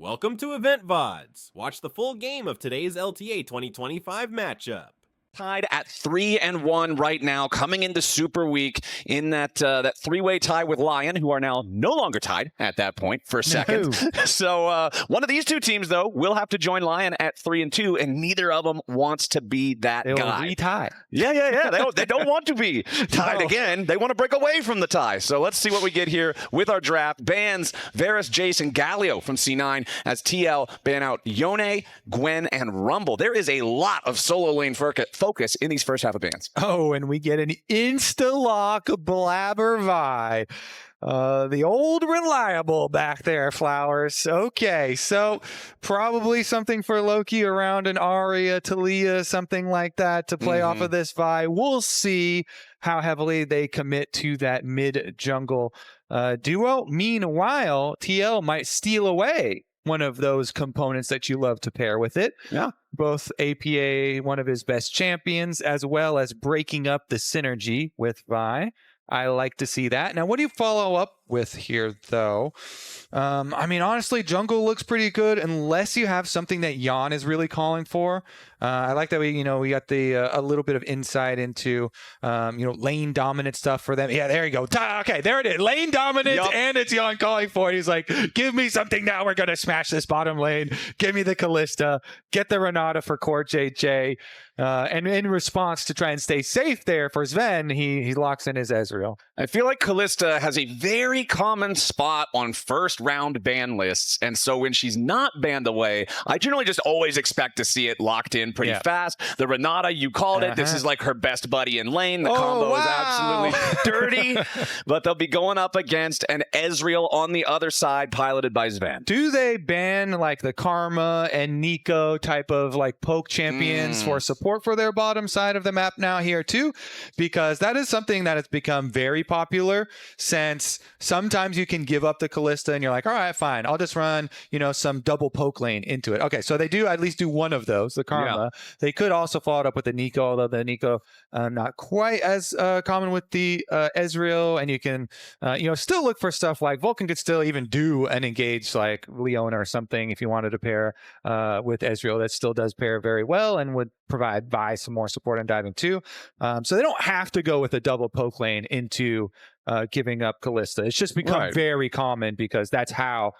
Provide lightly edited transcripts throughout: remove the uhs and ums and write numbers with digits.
Welcome to Loleventvods. Watch the full game of today's LTA 2025 matchup. Tied at 3-1 right now, coming into Super Week in that three-way tie with Lion, who are now no longer tied at that point for a second. No. So one of these two teams, though, will have to join Lion at 3-2, and neither of them wants to be that They'll guy. retie. Yeah. They don't want to be tied again. They want to break away from the tie. So let's see what we get here with our draft. Bans Varus, Jace, and Galio from C9 as TL ban out Yone, Gwen, and Rumble. There is a lot of solo lane focus in these first half of bans. Oh, and we get an insta-lock Blabber Vi. The old reliable back there, Flowers. Okay, so probably something for Loki around an Arya, Talia, something like that to play off of this Vi. We'll see how heavily they commit to that mid-jungle duo. Meanwhile, TL might steal away one of those components that you love to pair with it. Yeah. Both APA, one of his best champions, as well as breaking up the synergy with Vi. I like to see that. Now, what do you follow up with here, though? I mean, honestly, jungle looks pretty good unless you have something that Jan is really calling for. I like that we got the a little bit of insight into lane dominant stuff for them. Yeah, there you go. Okay, there it is. Lane dominant, and it's Jan calling for it. He's like, give me something now. We're gonna smash this bottom lane. Give me the Kalista. Get the Renata for Core JJ. And in response to try and stay safe there for Sven, he locks in his Ezreal. I feel like Kalista has a very common spot on first round ban lists, and so when she's not banned away, I generally just always expect to see it locked in pretty fast. The Renata, you called it. This is like her best buddy in lane. The combo is absolutely dirty, but they'll be going up against an Ezreal on the other side, piloted by Sven. Do they ban like the Karma and Nico type of like poke champions for support for their bottom side of the map now here too? Because that is something that has become very popular, since sometimes you can give up the Kalista and you're like, all right, fine, I'll just run some double poke lane into it. Okay, so they do at least do one of those, the Karma. They could also follow it up with the Nico, although the Nico not quite as common with the Ezreal, and you can still look for stuff like Vulcan could still even do an engage like Leona or something if you wanted to pair with Ezreal. That still does pair very well and would provide Vi some more support on diving too. So they don't have to go with a double poke lane into giving up Kalista. It's just become very common because that's how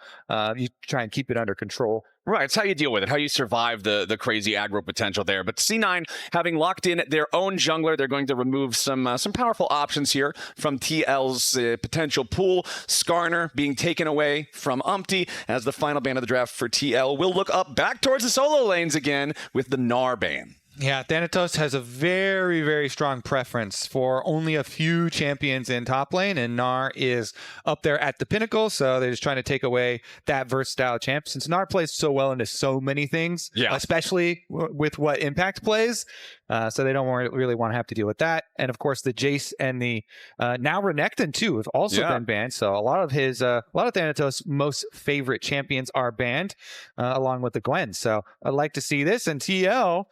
you try and keep it under control. Right, it's how you deal with it, how you survive the crazy aggro potential there. But C9, having locked in their own jungler, they're going to remove some powerful options here from TL's potential pool. Skarner being taken away from Umpty as the final ban of the draft for TL. We'll look up back towards the solo lanes again with the Gnar ban. Yeah, Thanatos has a very, very strong preference for only a few champions in top lane, and Gnar is up there at the pinnacle, so they're just trying to take away that versatile champ. Since Gnar plays so well into so many things, especially with what Impact plays, so they don't really want to have to deal with that. And of course, the Jace and the now Renekton too have also been banned, so a lot of Thanatos' most favorite champions are banned, along with the Gwen. So I'd like to see this, and TL...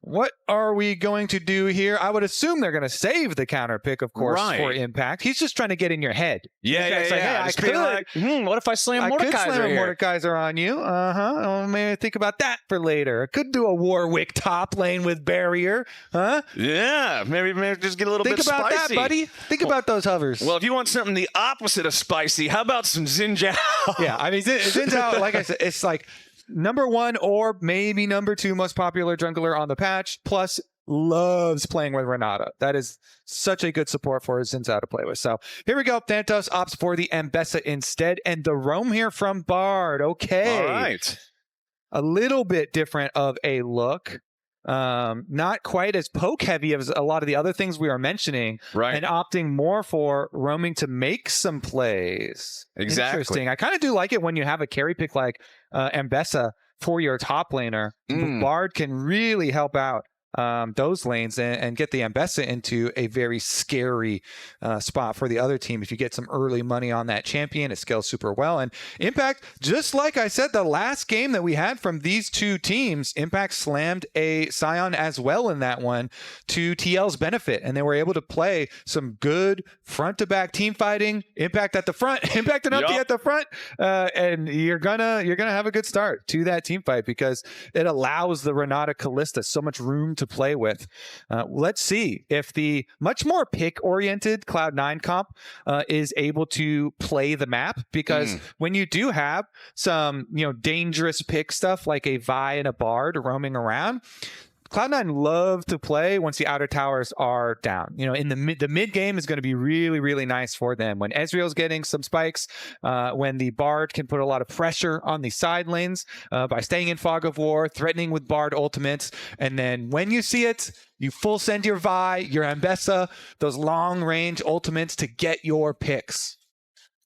what are we going to do here? I would assume they're going to save the counter pick, of course, for Impact. He's just trying to get in your head. I could. What if I slam Mordekaiser? I could slam Mordekaiser on you. Oh, maybe think about that for later. I could do a Warwick top lane with barrier. Huh? Yeah, maybe just get a little bit spicy. Think about that, buddy. Think about those hovers. Well, if you want something the opposite of spicy, how about some Xin Zhao? Yeah, I mean, Xin Zhao, like I said, it's like number one or maybe number two most popular jungler on the patch, plus loves playing with Renata. That is such a good support for Xin Zhao to play with. So here we go. Thanatos opts for the Ambessa instead, and the roam here from Bard. Okay. All right. A little bit different of a look. Not quite as poke heavy as a lot of the other things we are mentioning, and opting more for roaming to make some plays. Exactly. Interesting. I kind of do like it when you have a carry pick like Ambessa for your top laner. Bard can really help out those lanes and get the Ambessa into a very scary spot for the other team. If you get some early money on that champion, it scales super well. And Impact, just like I said, the last game that we had from these two teams, Impact slammed a Scion as well in that one to TL's benefit, and they were able to play some good front-to-back team fighting. Impact at the front, Impact and Upti at the front, and you're gonna have a good start to that team fight because it allows the Renata Kalista so much room to play with. Let's see if the much more pick-oriented Cloud9 comp is able to play the map, because when you do have some dangerous pick stuff like a Vi and a Bard roaming around, Cloud9 love to play once the outer towers are down. In the mid game is going to be really, really nice for them. When Ezreal's getting some spikes, when the Bard can put a lot of pressure on the side lanes by staying in Fog of War, threatening with Bard ultimates, and then when you see it, you full send your Vi, your Ambessa, those long range ultimates to get your picks.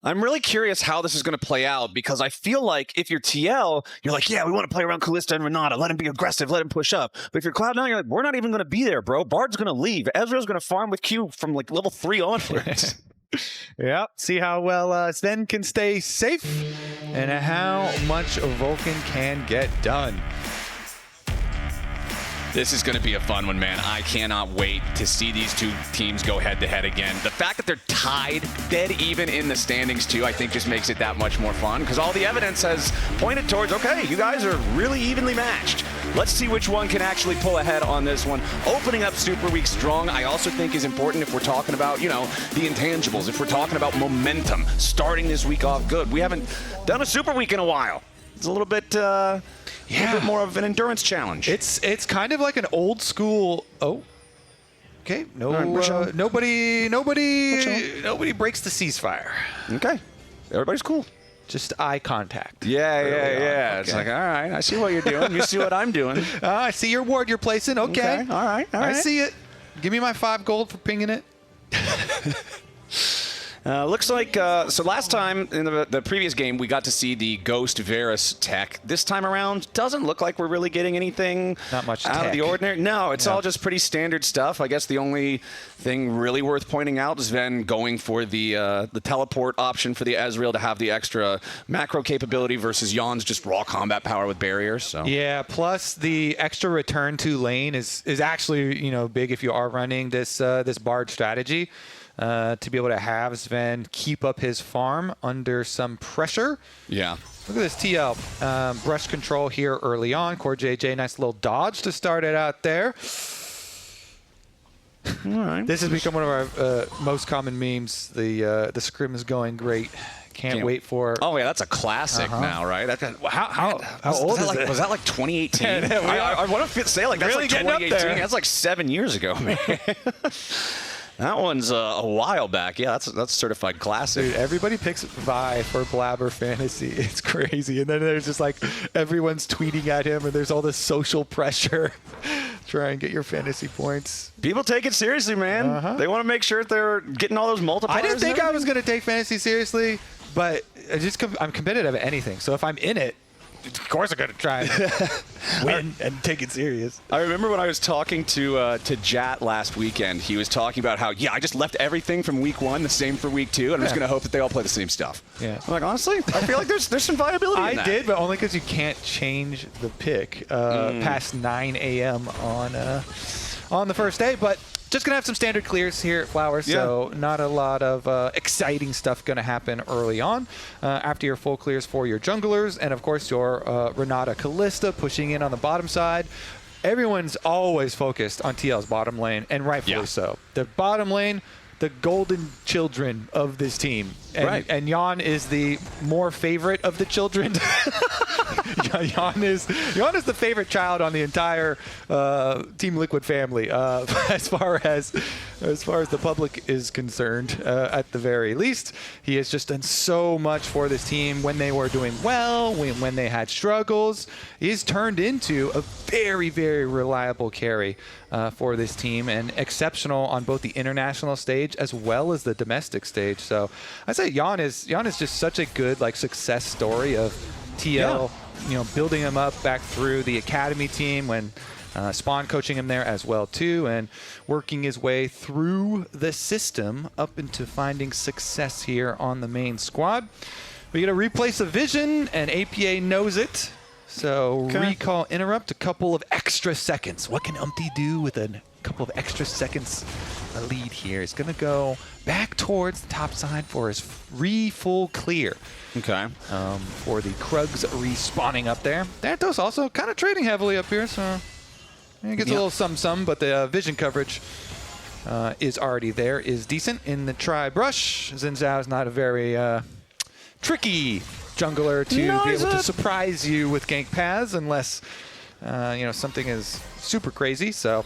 I'm really curious how this is going to play out, because I feel like if you're TL, you're like, yeah, we want to play around Kalista and Renata. Let him be aggressive. Let him push up. But if you're Cloud9, you're like, we're not even going to be there, bro. Bard's going to leave. Ezreal's going to farm with Q from like level 3 onwards. Yeah, see how well Sven can stay safe and how much Vulcan can get done. This is going to be a fun one, man. I cannot wait to see these two teams go head-to-head again. The fact that they're tied, dead even in the standings, too, I think just makes it that much more fun, because all the evidence has pointed towards, okay, you guys are really evenly matched. Let's see which one can actually pull ahead on this one. Opening up Super Week strong, I also think is important if we're talking about, the intangibles, if we're talking about momentum, starting this week off good. We haven't done a Super Week in a while. It's a little bit... a little bit more of an endurance challenge. It's kind of like an old school. Oh, okay. No, right, nobody breaks the ceasefire. Okay, everybody's cool. Just eye contact. Yeah. Okay. It's like, all right, I see what you're doing. You see what I'm doing. I see your ward you're placing. Okay. All right. I see it. Give me my 5 gold for pinging it. Looks like, so last time in the previous game, we got to see the Ghost Varus tech. This time around, doesn't look like we're really getting anything Not much out tech. of the ordinary. No, it's all just pretty standard stuff. I guess the only thing really worth pointing out is Sven going for the teleport option for the Ezreal to have the extra macro capability versus Yon's just raw combat power with barriers. So. Yeah, plus the extra return to lane is actually, big if you are running this Bard strategy. To be able to have Sven keep up his farm under some pressure. Yeah. Look at this TL. Brush control here early on. Core JJ, nice little dodge to start it out there. All right. This has become one of our most common memes. The scrim is going great. Can't wait for... Oh, yeah, that's a classic now, right? How old is it? Was that like 2018? I want to say like that's really like 2018. That's like 7 years ago, man. That one's a while back. Yeah, that's certified classic. Dude, everybody picks Vi for Blabber Fantasy. It's crazy. And then there's just like everyone's tweeting at him, and there's all this social pressure. Try and get your fantasy points. People take it seriously, man. They want to make sure they're getting all those multipliers. I didn't think I was going to take fantasy seriously, but I'm competitive at anything. So if I'm in it, of course I'm going to try and win and take it serious. I remember when I was talking to Jat last weekend, he was talking about how, I just left everything from week 1 the same for week 2, and I'm just going to hope that they all play the same stuff. Yeah. I'm like, honestly, I feel like there's some viability in that. I did, but only because you can't change the pick past 9 a.m. on the first day. But just going to have some standard clears here at Flowers, so not a lot of exciting stuff going to happen early on. After your full clears for your junglers, and of course your Renata Kalista pushing in on the bottom side. Everyone's always focused on TL's bottom lane, and rightfully so. The bottom lane, the golden children of this team. And Jan is the more favorite of the children. Jan is the favorite child on the entire Team Liquid family, as far as the public is concerned. At the very least, he has just done so much for this team when they were doing well, when they had struggles. He's turned into a very, very reliable carry for this team, and exceptional on both the international stage as well as the domestic stage. So I say Jan is just such a good success story of TL. Building him up back through the academy team when Spawn coaching him there as well too, and working his way through the system up into finding success here on the main squad. We're going to replace a vision, and APA knows it. So recall interrupt, a couple of extra seconds. What can Umpty do with a couple of extra seconds a lead here? He's going to go back towards the top side for his full clear. Okay. For the Krugs respawning up there. Thanatos also kind of trading heavily up here, so he gets a little some, but the vision coverage is already there, is decent. In the tri-brush, Xin Zhao is not a very tricky jungler to be able to surprise you with gank paths unless something is super crazy. So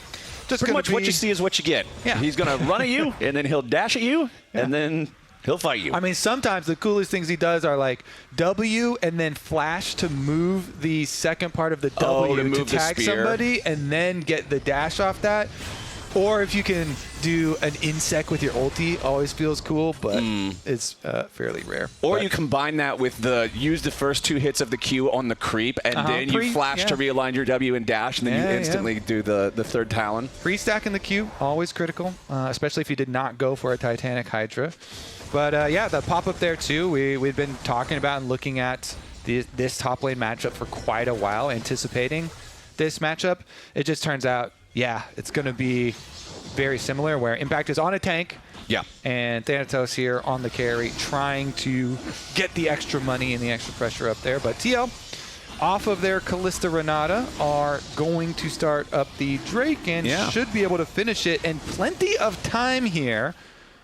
just pretty much what you see is what you get. Yeah. He's going to run at you, and then he'll dash at you, and then he'll fight you. I mean, sometimes the coolest things he does are like W and then flash to move the second part of the W to tag somebody and then get the dash off that. Or if you can do an insect with your ulti, always feels cool, but it's fairly rare. Or you combine that with use the first 2 hits of the Q on the creep, and then you flash to realign your W and dash, and then you instantly do the third Talon. Pre-stacking the Q, always critical, especially if you did not go for a Titanic Hydra. But the pop-up there too, we've been talking about and looking at this top lane matchup for quite a while, anticipating this matchup. It just turns out, it's going to be very similar, where Impact is on a tank. Yeah. And Thanatos here on the carry, trying to get the extra money and the extra pressure up there. But TL, off of their Callista Renata, are going to start up the Drake and should be able to finish it. And plenty of time here.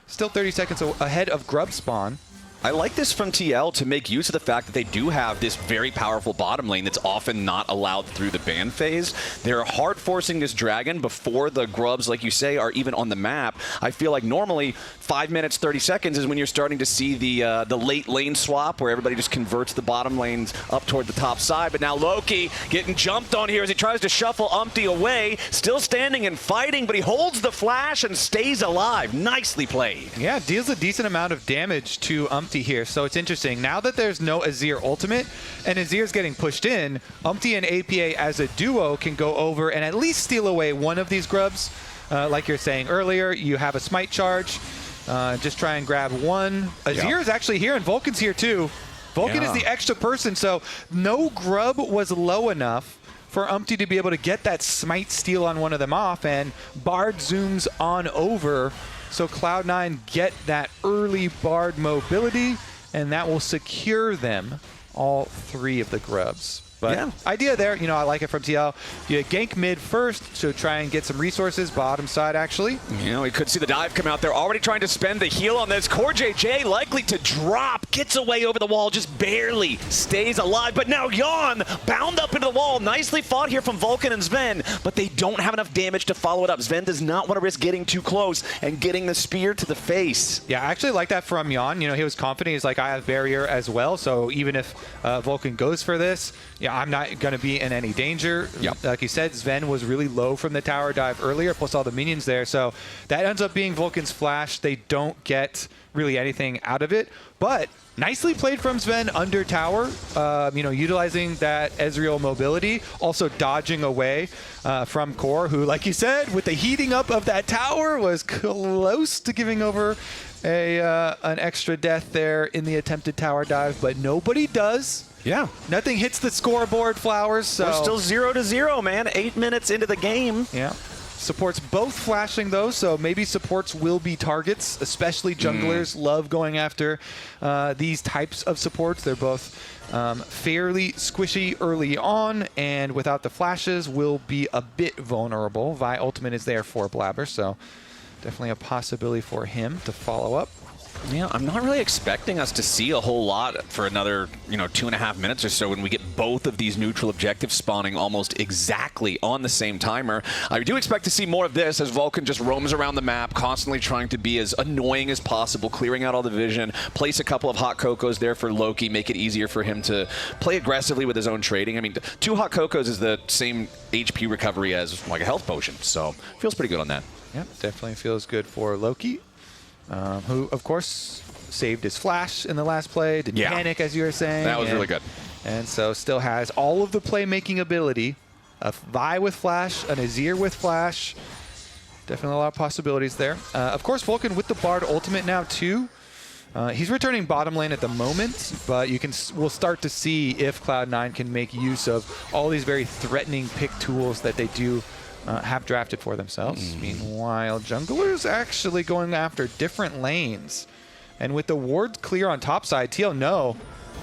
Still 30 seconds ahead of Grub spawn. I like this from TL to make use of the fact that they do have this very powerful bottom lane that's often not allowed through the ban phase. They're hard forcing this dragon before the grubs, like you say, are even on the map. I feel like normally 5 minutes, 30 seconds is when you're starting to see the late lane swap where everybody just converts the bottom lanes up toward the top side. But now Loki getting jumped on here as he tries to shuffle Umpty away. Still standing and fighting, but he holds the flash and stays alive. Nicely played. Yeah, deals a decent amount of damage to Umpty here, so it's interesting. Now that there's no Azir ultimate and Azir's getting pushed in, Umpty and APA as a duo can go over and at least steal away one of these grubs. Like you're saying earlier, you have a smite charge. Just try and grab one. Azir is actually here and Vulcan's here too. Vulcan is the extra person, so no grub was low enough for Umpty to be able to get that smite steal on one of them off, and Bard zooms on over. So Cloud9 get that early Bard mobility, and that will secure them, all 3 of the grubs. But idea there, I like it from TL. You gank mid first, so try and get some resources, bottom side actually. We could see the dive come out there, already trying to spend the heal on this. Core JJ likely to drop, gets away over the wall, just barely stays alive. But now Yon bound up into the wall. Nicely fought here from Vulcan and Sven, but they don't have enough damage to follow it up. Sven does not want to risk getting too close and getting the spear to the face. Yeah, I actually like that from Yon. He was confident. He's like, I have barrier as well, so even if Vulcan goes for this, I'm not going to be in any danger. Like you said, Sven was really low from the tower dive earlier, plus all the minions there. So that ends up being Vulcan's flash. They don't get really anything out of it. But nicely played from Sven under tower, utilizing that Ezreal mobility, also dodging away from Core, who, like you said, with the heating up of that tower, was close to giving over an extra death there in the attempted tower dive, but nobody does. Yeah. Nothing hits the scoreboard, Flowers. So we're still 0-0, man. 8 minutes into the game. Yeah. Supports both flashing, though, so maybe supports will be targets, especially junglers love going after these types of supports. They're both fairly squishy early on, and without the flashes will be a bit vulnerable. Vi ultimate is there for Blabber, so definitely a possibility for him to follow up. Yeah, I'm not really expecting us to see a whole lot for another, 2.5 minutes or so when we get both of these neutral objectives spawning almost exactly on the same timer. I do expect to see more of this as Vulcan just roams around the map, constantly trying to be as annoying as possible, clearing out all the vision, place a couple of hot cocos there for Loki, make it easier for him to play aggressively with his own trading. I mean, 2 hot cocos is the same HP recovery as like a health potion, so feels pretty good on that. Yeah, definitely feels good for Loki. Who, of course, saved his flash in the last play, didn't panic, as you were saying. That was really good. And so still has all of the playmaking ability a Vi with Flash, an Azir with Flash. Definitely a lot of possibilities there. Of course, Vulcan with the Bard ultimate now too. He's returning bottom lane at the moment, but we'll start to see if Cloud9 can make use of all these very threatening pick tools that they do have drafted for themselves. Meanwhile, junglers actually going after different lanes. And with the wards clear on top side, TL know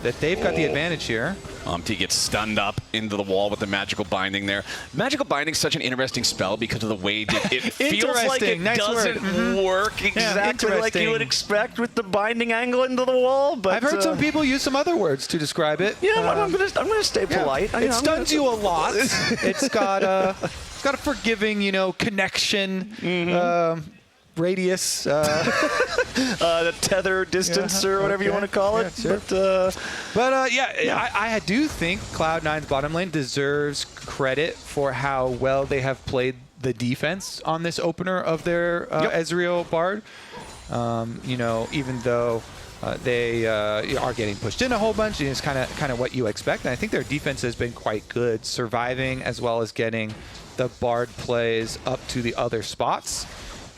that they've got the advantage here. Umpty gets stunned up into the wall with the Magical Binding there. Magical Binding is such an interesting spell because of the way that it feels like it doesn't work exactly like you would expect with the binding angle into the wall. But I've heard some people use some other words to describe it. Yeah, I'm gonna stay polite. It stuns you a lot. It's got a forgiving, connection. Radius, the tether distance, or whatever you want to call it. Yeah, sure. I do think Cloud9's bottom lane deserves credit for how well they have played the defense on this opener of their Ezreal Bard. Even though they are getting pushed in a whole bunch, it's kind of what you expect. And I think their defense has been quite good, surviving as well as getting the Bard plays up to the other spots.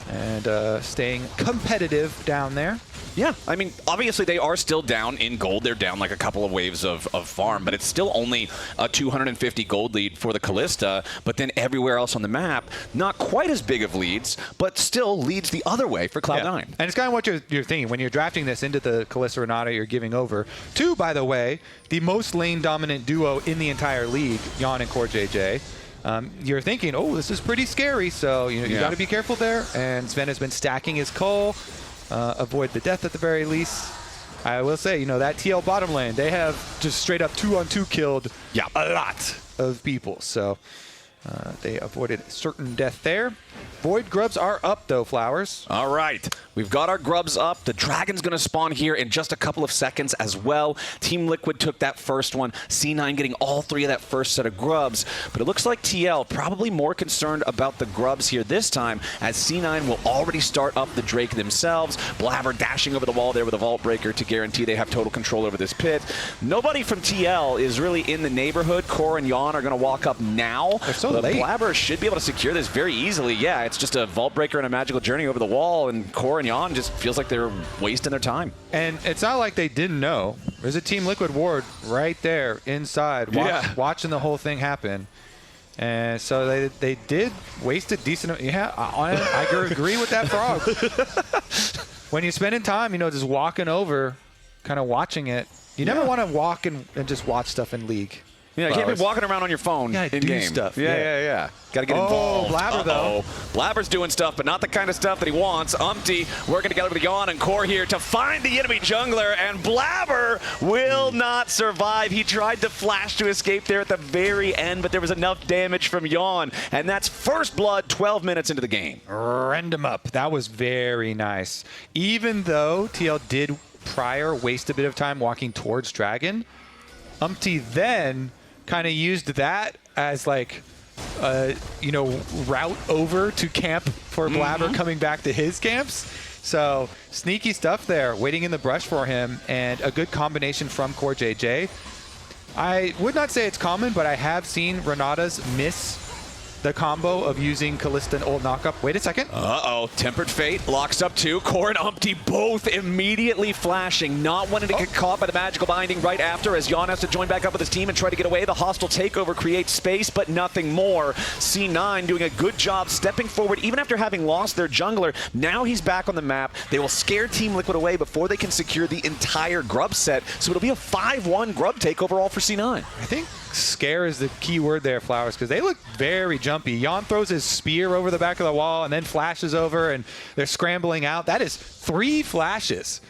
And staying competitive down there. Yeah, I mean, obviously they are still down in gold. They're down like a couple of waves of farm, but it's still only a 250 gold lead for the Kalista. But then everywhere else on the map, not quite as big of leads, but still leads the other way for Cloud9. Yeah. And it's kind of what you're thinking. When you're drafting this into the Kalista Renata, you're giving over to, by the way, the most lane-dominant duo in the entire league, Yon and Core JJ. You're thinking, oh, this is pretty scary, so you got to be careful there. And Sven has been stacking his cull, avoid the death at the very least. I will say, that TL bottom lane, they have just straight up 2-on-2 killed a lot of people. So they avoided certain death there. Void grubs are up, though, Flowers. All right. We've got our grubs up. The dragon's going to spawn here in just a couple of seconds as well. Team Liquid took that first one. C9 getting all three of that first set of grubs. But it looks like TL probably more concerned about the grubs here this time, as C9 will already start up the Drake themselves. Blabber dashing over the wall there with a Vault Breaker to guarantee they have total control over this pit. Nobody from TL is really in the neighborhood. Core and Yon are going to walk up now. They're so late. Blabber should be able to secure this very easily. Yeah, it's just a Vault Breaker and a Magical Journey over the wall, and Core and Yon just feels like they're wasting their time. And it's not like they didn't know. There's a Team Liquid ward right there inside, watching the whole thing happen. And so they did waste a decent... Yeah, I agree with that frog. When you're spending time, just walking over, kind of watching it, you never want to walk and just watch stuff in League. Yeah, you can't be walking around on your phone in game stuff. Yeah. Got to get involved. Blabber, though. Blabber's doing stuff, but not the kind of stuff that he wants. Umpty working together with Yon and Core here to find the enemy jungler, and Blabber will not survive. He tried to flash to escape there at the very end, but there was enough damage from Yon, and that's first blood 12 minutes into the game. Rend him up. That was very nice. Even though TL did prior waste a bit of time walking towards Dragon, Umpty then kind of used that as like route over to camp for Blabber coming back to his camps. So sneaky stuff there, waiting in the brush for him, and a good combination from Core JJ. I would not say it's common, but I have seen Renatas miss the combo of using Kalista and ult knockup. Wait a second. Tempered Fate locks up two. Core and Umpty both immediately flashing, not wanting to get caught by the Magical Binding right after, as Yon has to join back up with his team and try to get away. The hostile takeover creates space, but nothing more. C9 doing a good job stepping forward, even after having lost their jungler. Now he's back on the map. They will scare Team Liquid away before they can secure the entire grub set, so it'll be a 5-1 grub take overall for C9. I think scare is the key word there, Flowers, because they look very jumpy. Yon throws his spear over the back of the wall and then flashes over, and they're scrambling out. That is 3 flashes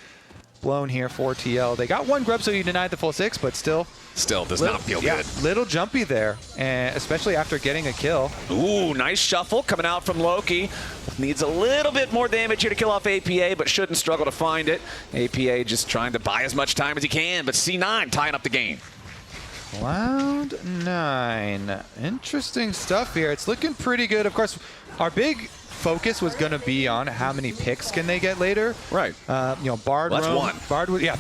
blown here for TL. They got 1 grub, so you denied the full 6, but still does not feel good. Little jumpy there, and especially after getting a kill. Ooh, nice shuffle coming out from Loki. Needs a little bit more damage here to kill off APA, but shouldn't struggle to find it. APA just trying to buy as much time as he can, but C9 tying up the game. Cloud9. Interesting stuff here. It's looking pretty good. Of course, our big focus was going to be on how many picks can they get later. Right. Bard. Well, that's one. Bard was, yeah.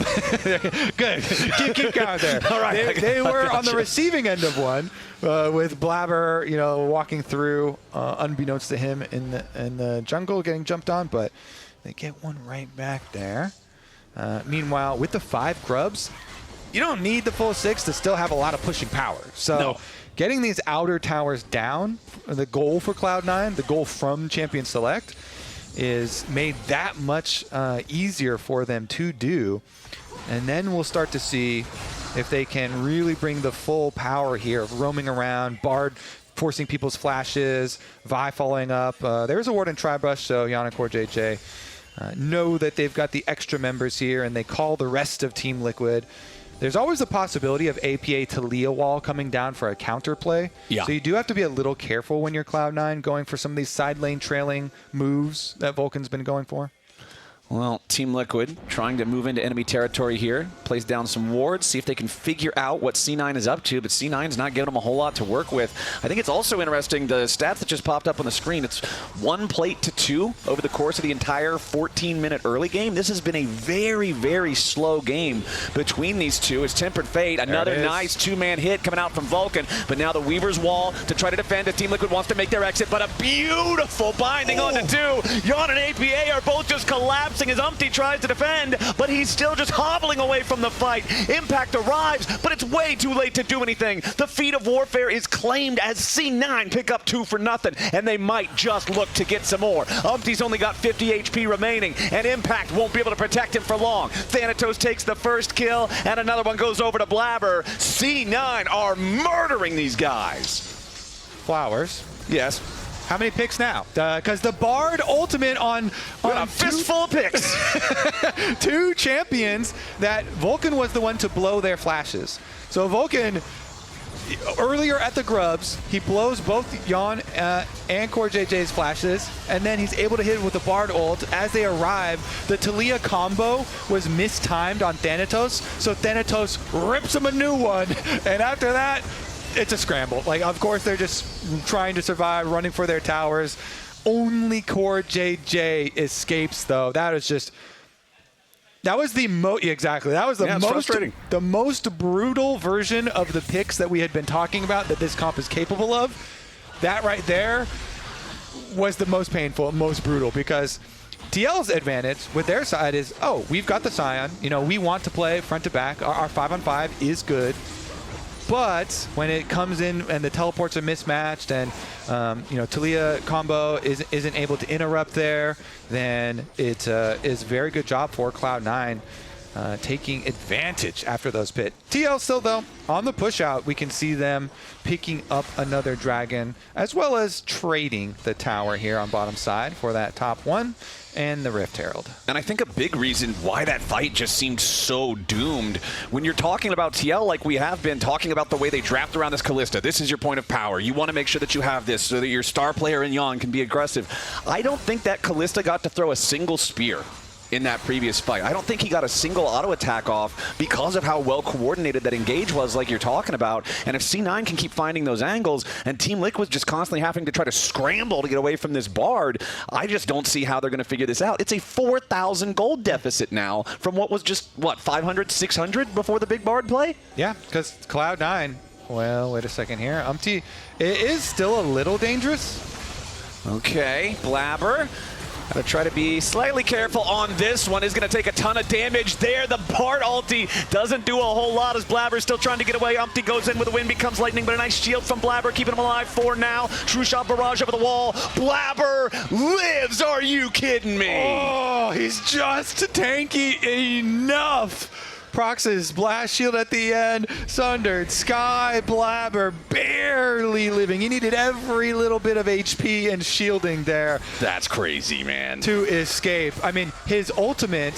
Good. Keep going there. All right. They were on the receiving end of one with Blabber, walking through, unbeknownst to him in the jungle, getting jumped on, but they get one right back there. Meanwhile, with the 5 grubs, you don't need the full 6 to still have a lot of pushing power. So getting these outer towers down, the goal for Cloud9, the goal from Champion Select, is made that much easier for them to do. And then we'll start to see if they can really bring the full power here of roaming around, Bard forcing people's flashes, Vi following up. There's a ward in Tribrush, so Yannick or JJ know that they've got the extra members here, and they call the rest of Team Liquid. There's always the possibility of APA Talia wall coming down for a counterplay. Yeah. So you do have to be a little careful when you're Cloud9 going for some of these side lane trailing moves that Vulcan's been going for. Well, Team Liquid trying to move into enemy territory here. Plays down some wards, see if they can figure out what C9 is up to, but C9's not giving them a whole lot to work with. I think it's also interesting, the stats that just popped up on the screen, it's 1 plate to 2 over the course of the entire 14-minute early game. This has been a very, very slow game between these two. It's Tempered Fate, another nice 2-man hit coming out from Vulcan, but now the Weaver's Wall to try to defend as Team Liquid wants to make their exit, but a beautiful binding onto 2. Yon and APA are both just collapsing as Umpty tries to defend, but he's still just hobbling away from the fight. Impact arrives, but it's way too late to do anything. The feat of warfare is claimed as C9 pick up 2 for nothing, and they might just look to get some more. Umpty's only got 50 HP remaining, and Impact won't be able to protect him for long. Thanatos takes the first kill, and another one goes over to Blabber. C9 are murdering these guys. Flowers. Yes. How many picks now? Because the Bard ultimate on a fistful of picks. 2 champions that Vulcan was the one to blow their flashes. So Vulcan, earlier at the grubs, he blows both Yon and Core JJ's flashes, and then he's able to hit it with the Bard ult. As they arrive, the Talia combo was mistimed on Thanatos, so Thanatos rips him a new one, and after that, it's a scramble. Like, of course, they're just trying to survive, running for their towers. Only Core JJ escapes, though. That was the most brutal version of the picks that we had been talking about that this comp is capable of. That right there was the most painful, most brutal, because TL's advantage with their side is, we've got the Scion. We want to play front to back. Our 5-on-5 is good. But when it comes in and the teleports are mismatched and, Talia combo isn't able to interrupt there, then it is a very good job for Cloud9 taking advantage after those pit. TL still, though, on the push out, we can see them picking up another dragon, as well as trading the tower here on bottom side for that top one and the Rift Herald. And I think a big reason why that fight just seemed so doomed, when you're talking about TL like we have been, talking about the way they draft around this Kalista, this is your point of power. You want to make sure that you have this so that your star player in Yon can be aggressive. I don't think that Kalista got to throw a single spear in that previous fight. I don't think he got a single auto attack off because of how well coordinated that engage was, like you're talking about. And if C9 can keep finding those angles and Team Liquid's just constantly having to try to scramble to get away from this Bard, I just don't see how they're going to figure this out. It's a 4,000 gold deficit now from what was just, 500, 600 before the big Bard play? Yeah, because Cloud9, well, wait a second here. Umpty, it is still a little dangerous. Okay, Blabber. Gotta try to be slightly careful on this one. Is gonna take a ton of damage there. The Bard ulti doesn't do a whole lot as Blabber's still trying to get away. Umpty goes in with a win, becomes lightning, but a nice shield from Blabber, keeping him alive for now. True shot barrage over the wall. Blabber lives, are you kidding me? Oh, he's just tanky enough. Prox's blast shield at the end, sundered. Sky Blabber barely living. He needed every little bit of HP and shielding there. That's crazy, man. To escape. I mean, his ultimate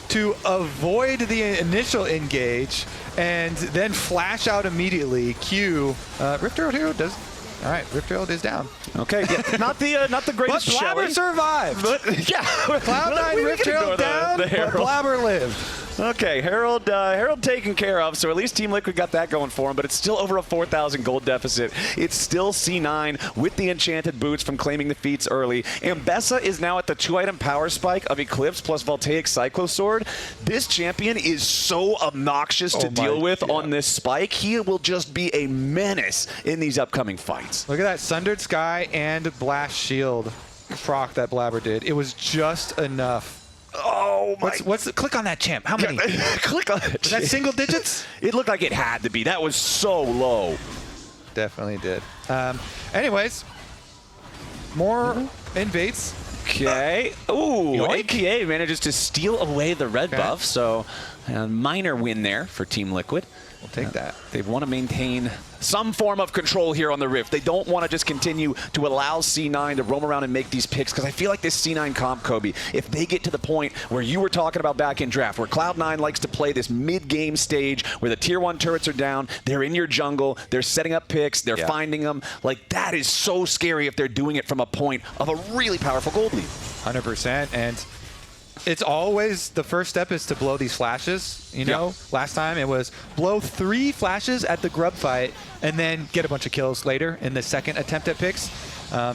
to avoid the initial engage and then flash out immediately. Q. Rift Herald Hero does. All right, Rift Herald is down. Okay, yeah, not the greatest. But Blabber survived. But yeah, Cloud9 Rift Herald down, but Blabber lived. Okay, Harold taken care of, so at least Team Liquid got that going for him, but it's still over a 4,000 gold deficit. It's still C9 with the enchanted boots from claiming the feats early. Ambessa is now at the 2-item power spike of Eclipse plus Voltaic Cyclosword. This champion is so obnoxious to deal with on this spike. He will just be a menace in these upcoming fights. Look at that Sundered Sky and Blast Shield proc that Blabber did. It was just enough. Oh my! Click on that champ. How many? Click on it. Was that single digits? It looked like it had to be. That was so low. Definitely did. Anyways, more invades. Okay. Ooh, AKA manages to steal away the red buff, so a minor win there for Team Liquid. We'll take that. They want to maintain some form of control here on the Rift. They don't want to just continue to allow C9 to roam around and make these picks, because I feel like this C9 comp, Kobe, if they get to the point where you were talking about back in draft, where Cloud9 likes to play this mid-game stage where the tier 1 turrets are down, they're in your jungle, they're setting up picks, they're finding them, like that is so scary if they're doing it from a point of a really powerful gold lead. 100%. And it's always the first step is to blow these flashes. You know, last time it was blow 3 flashes at the grub fight and then get a bunch of kills later in the second attempt at picks.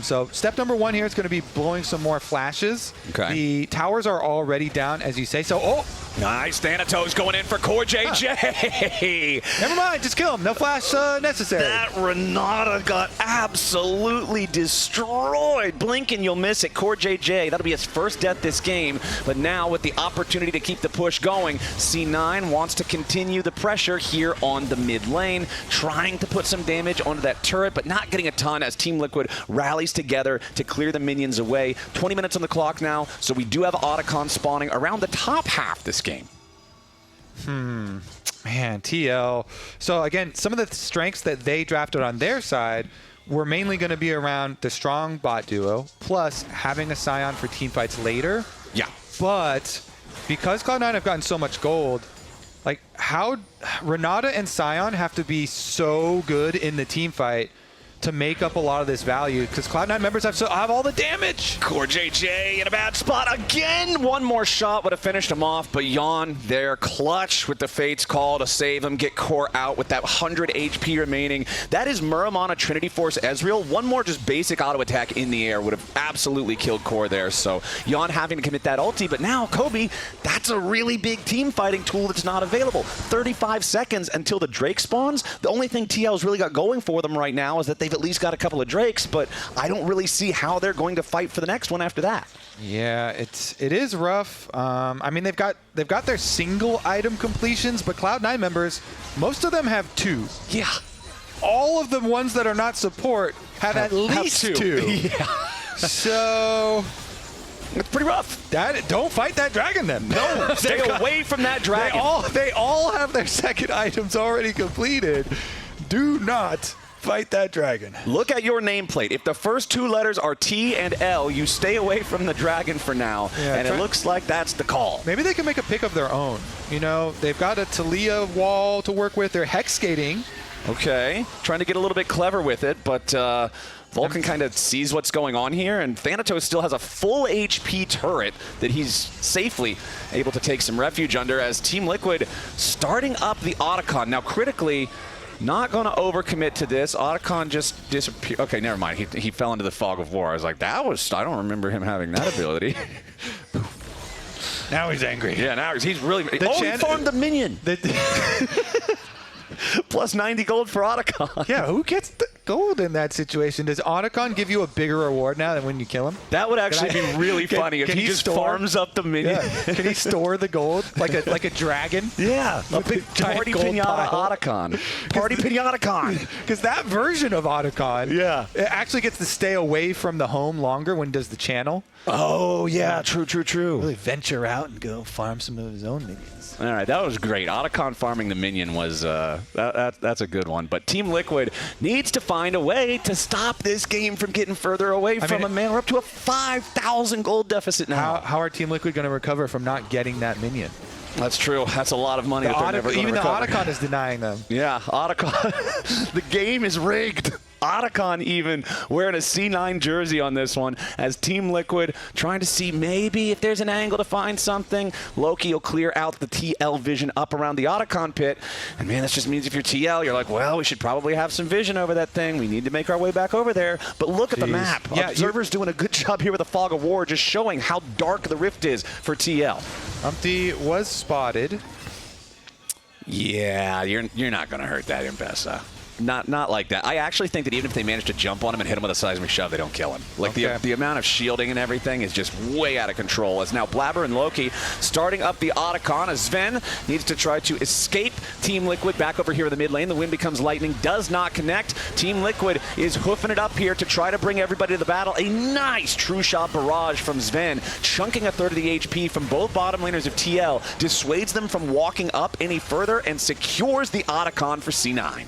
So step number 1 here is going to be blowing some more flashes. Okay. The towers are already down, as you say. So, nice. Thanatos going in for Core JJ. Never mind. Just kill him. No flash necessary. That Renata got absolutely destroyed. Blink and you'll miss it. Core JJ, that'll be his first death this game. But now with the opportunity to keep the push going, C9 wants to continue the pressure here on the mid lane, trying to put some damage onto that turret, but not getting a ton as Team Liquid rallies together to clear the minions away. 20 minutes on the clock now, so we do have Otacon spawning around the top half this game. Man, TL. So again, some of the strengths that they drafted on their side were mainly going to be around the strong bot duo, plus having a Scion for team fights later. Yeah. But because Cloud9 have gotten so much gold, like how Renata and Scion have to be so good in the team fight to make up a lot of this value, because Cloud9 members have all the damage. Core JJ in a bad spot again. One more shot would have finished him off, but Yon there clutch with the Fates call to save him, get Core out with that 100 HP remaining. That is Muramana Trinity Force Ezreal. One more just basic auto attack in the air would have absolutely killed Core there. So Yon having to commit that ulti, but now Kobe, that's a really big team fighting tool that's not available. 35 seconds until the Drake spawns. The only thing TL's really got going for them right now is that they've at least got a couple of Drakes, but I don't really see how they're going to fight for the next one after that. Yeah, it is rough. I mean, they've got their single item completions, but Cloud9 members, most of them have 2. Yeah. All of the ones that are not support have at least 2. Yeah. So it's pretty rough. Don't fight that dragon then. No, stay away from that dragon. They all have their second items already completed. Do not fight that dragon. Look at your nameplate. If the first 2 letters are T and L, you stay away from the dragon for now. Yeah, and it looks like that's the call. Maybe they can make a pick of their own. You know, they've got a Talia wall to work with. They're hex skating. Okay. Trying to get a little bit clever with it, but Vulcan kind of sees what's going on here, and Thanatos still has a full HP turret that he's safely able to take some refuge under as Team Liquid starting up the Otacon. Now, critically, not going to overcommit to this. Otacon just disappeared. Okay, never mind. He fell into the fog of war. I was like, I don't remember him having that ability. Now he's angry. Yeah, now he's really... he farmed the minion. Plus 90 gold for Otacon. Yeah, who gets the gold in that situation? Does Otacon give you a bigger reward now than when you kill him? That would actually be really funny if he just farms up the minion. Yeah. Can he store the gold like a dragon? Yeah, a big party pinata Otacon. Party pinata con. Because that version of Otacon, it actually gets to stay away from the home longer when it does the channel. Oh yeah, true. Really venture out and go farm some of his own minions. All right, that was great. Otacon farming the minion was that's a good one. But Team Liquid needs to find a way to stop this game from getting further away from him. Man, we're up to a 5,000 gold deficit now. How are Team Liquid going to recover from not getting that minion? That's true. That's a lot of money. Even the Otacon is denying them. Yeah, Otacon. The game is rigged. Otacon even wearing a C9 jersey on this one as Team Liquid trying to see maybe if there's an angle to find something. Loki will clear out the TL vision up around the Otacon pit. And man, this just means if you're TL, you're like, well, we should probably have some vision over that thing. We need to make our way back over there. But look at the map. Yeah, Observer's doing a good job here with the Fog of War, just showing how dark the rift is for TL. Umpty was spotted. Yeah, you're not going to hurt that Impesa. Not like that. I actually think that even if they manage to jump on him and hit him with a seismic shove, they don't kill him. Like the amount of shielding and everything is just way out of control. As now Blabber and Loki starting up the Otacon as Sven needs to try to escape Team Liquid back over here in the mid lane. The wind becomes lightning, does not connect. Team Liquid is hoofing it up here to try to bring everybody to the battle. A nice true shot barrage from Sven, chunking a third of the HP from both bottom laners of TL, dissuades them from walking up any further and secures the Otacon for C9.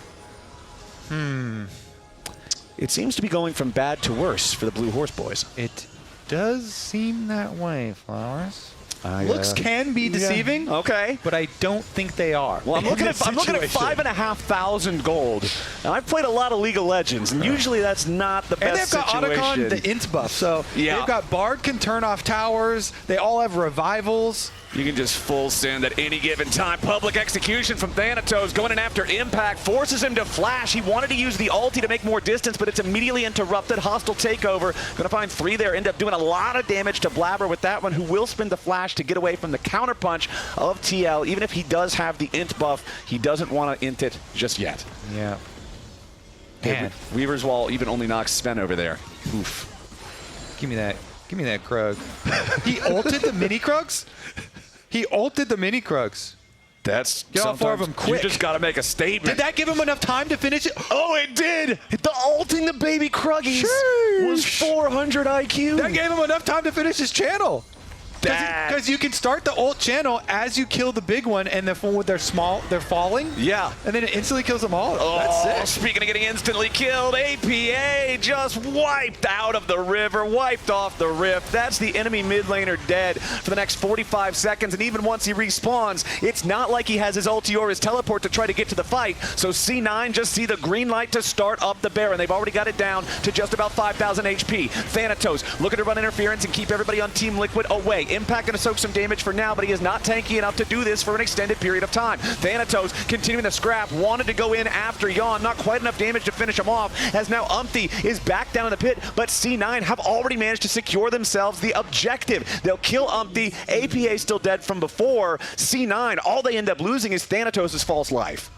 It seems to be going from bad to worse for the Blue Horse boys. It does seem that way, Flowers. Looks can be deceiving, yeah. Okay, but I don't think they are. Well, I'm looking at 5,500 gold. Now, I've played a lot of League of Legends, and usually that's not the best situation. And they've got Otacon, the int buff, so they've got Bard can turn off towers. They all have revivals. You can just full send at any given time. Public execution from Thanatos going in after Impact. Forces him to flash. He wanted to use the ulti to make more distance, but it's immediately interrupted. Hostile takeover. Going to find 3 there. End up doing a lot of damage to Blabber with that one, who will spin the flash to get away from the counterpunch of TL. Even if he does have the int buff, he doesn't want to int it just yet. Yeah. Man. Weaver's Wall even only knocks Sven over there. Oof. Give me that. Give me that Krug. He ulted the mini Krugs? He ulted the mini Krugs. That's get all 4 of them quick. You just got to make a statement. Did that give him enough time to finish it? Oh, it did. The ulting the baby Kruggies was 400 IQ. That gave him enough time to finish his channel. Because you can start the ult channel as you kill the big one, and they're falling. Yeah. And then it instantly kills them all. Oh, that's sick. Speaking of getting instantly killed, APA just wiped out of the river, wiped off the rift. That's the enemy mid laner dead for the next 45 seconds, and even once he respawns, it's not like he has his ulti or his teleport to try to get to the fight. So C9 just see the green light to start up the Baron. They've already got it down to just about 5,000 HP. Thanatos looking to run interference and keep everybody on Team Liquid away. Impact going to soak some damage for now, but he is not tanky enough to do this for an extended period of time. Thanatos continuing the scrap, wanted to go in after Yawn, not quite enough damage to finish him off, as now Umpty is back down in the pit, but C9 have already managed to secure themselves the objective. They'll kill Umpty, APA still dead from before. C9, all they end up losing is Thanatos' false life.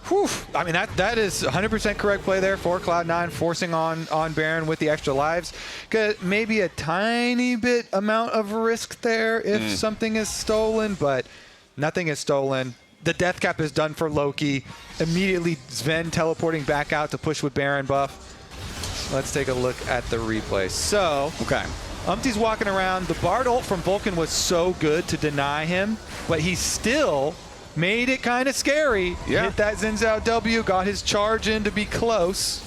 Whew. I mean, that is 100% correct play there for Cloud9, forcing on Baron with the extra lives. Maybe a tiny bit amount of risk there if something is stolen, but nothing is stolen. The death cap is done for Loki. Immediately Sven teleporting back out to push with Baron buff. Let's take a look at the replay. So, Umpty's walking around. The Bard ult from Vulcan was so good to deny him, but he still made it kind of scary. Yeah. Hit that Xin Zhao W, got his charge in to be close.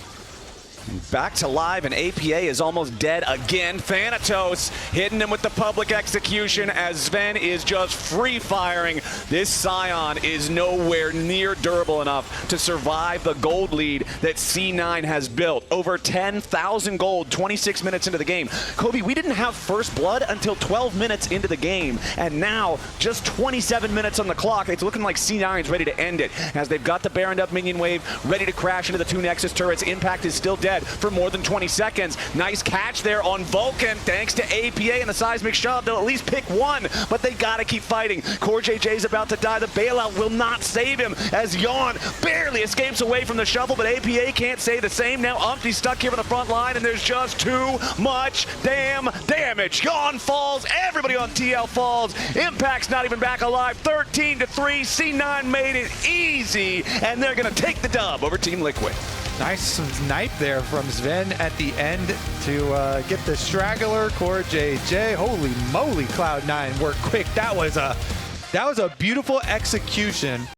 Back to live, and APA is almost dead again. Thanatos hitting him with the public execution as Sven is just free-firing. This Scion is nowhere near durable enough to survive the gold lead that C9 has built. Over 10,000 gold, 26 minutes into the game. Kobe, we didn't have first blood until 12 minutes into the game, and now just 27 minutes on the clock. It's looking like C9's ready to end it, as they've got the Baroned up minion wave ready to crash into the 2 Nexus turrets. Impact is still dead for more than 20 seconds. Nice catch there on Vulcan. Thanks to APA and the seismic shove, they'll at least pick one, but they gotta keep fighting. Core JJ's about to die. The bailout will not save him as Yawn barely escapes away from the shovel, but APA can't say the same. Now Umpty's stuck here on the front line, and there's just too much damn damage. Yawn falls. Everybody on TL falls. Impact's not even back alive. 13-3. C9 made it easy, and they're gonna take the dub over Team Liquid. Nice snipe there from Sven at the end to get the straggler. Core JJ, holy moly, Cloud9 worked quick. That was a beautiful execution.